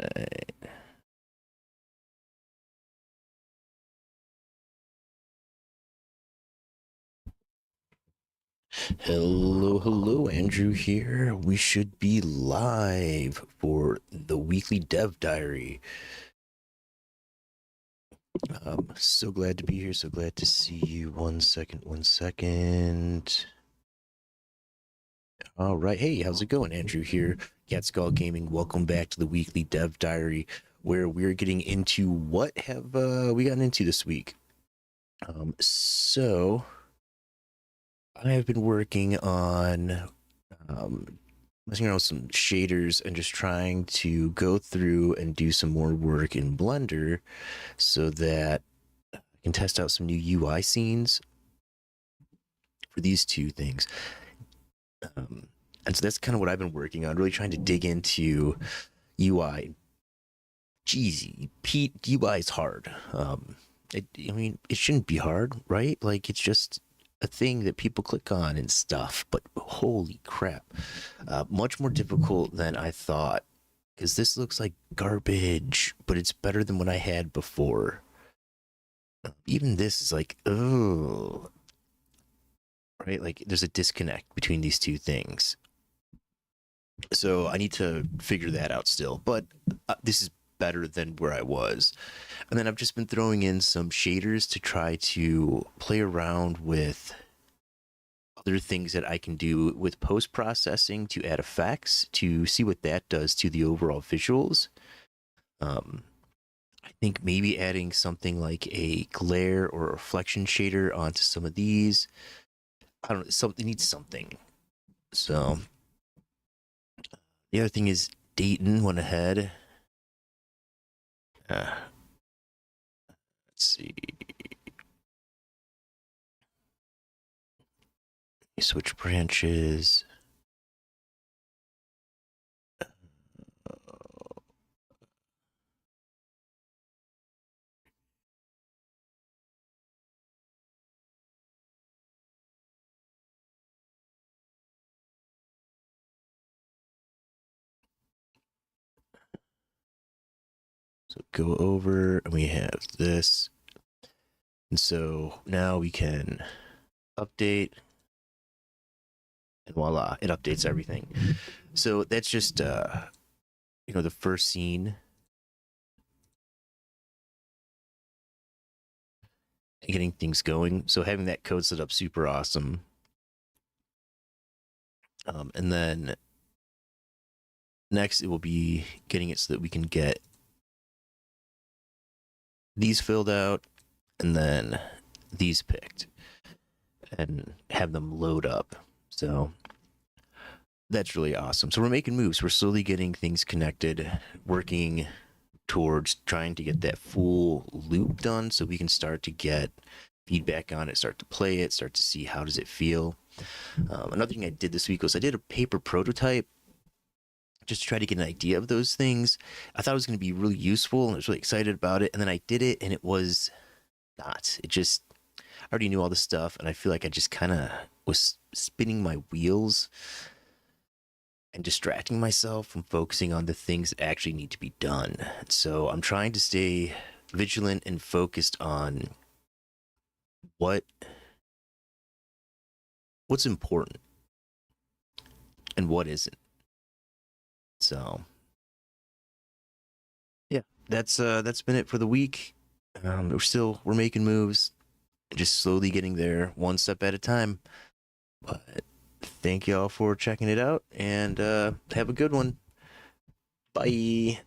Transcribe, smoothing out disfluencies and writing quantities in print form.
Right. Hello, Andrew here. We should be live for the weekly Dev Diary. So glad to be here. So glad to see you. One second. All right. Hey, how's it going? Andrew here. Cat Skull Gaming. Welcome back to the weekly Dev Diary, where we're getting into what have we gotten into this week. So I have been working on messing around with some shaders and just trying to go through and do some more work in Blender so that I can test out some new UI scenes for these two things. And so that's kind of what I've been working on, really trying to dig into UI. Jeez, Pete, UI is hard. I mean, it shouldn't be hard, right? Like, it's just a thing that people click on and stuff, but holy crap. Much more difficult than I thought, because this looks like garbage, but it's better than what I had before. Even this is like, oh, right? Like, there's a disconnect between these two things. So I need to figure that out still, but this is better than where I was. And then I've just been throwing in some shaders to try to play around with other things that I can do with post-processing to add effects to see what that does to the overall visuals. I think maybe adding something like a glare or a reflection shader onto some of these. I don't know, something needs something. So the other thing is Dayton went ahead. Let's see. Switch branches. So go over and we have this. And so now we can update and voila, it updates everything. So that's just, the first scene. Getting things going. So having that code set up super awesome. And then next it will be getting it so that we can get these filled out and then these picked and have them load up. So that's really awesome. So we're making moves. We're slowly getting things connected, working towards trying to get that full loop done so we can start to get feedback on it, start to play it, start to see how does it feel. Another thing I did this week was I did a paper prototype just to try to get an idea of those things. I thought it was going to be really useful and I was really excited about it. And then I did it and it was not. It just, I already knew all this stuff and I feel like I just kind of was spinning my wheels and distracting myself from focusing on the things that actually need to be done. So I'm trying to stay vigilant and focused on what's important and what isn't. So yeah, that's been it for the week. We're making moves, just slowly getting there, one step at a time. But thank y'all for checking it out, and have a good one. Bye.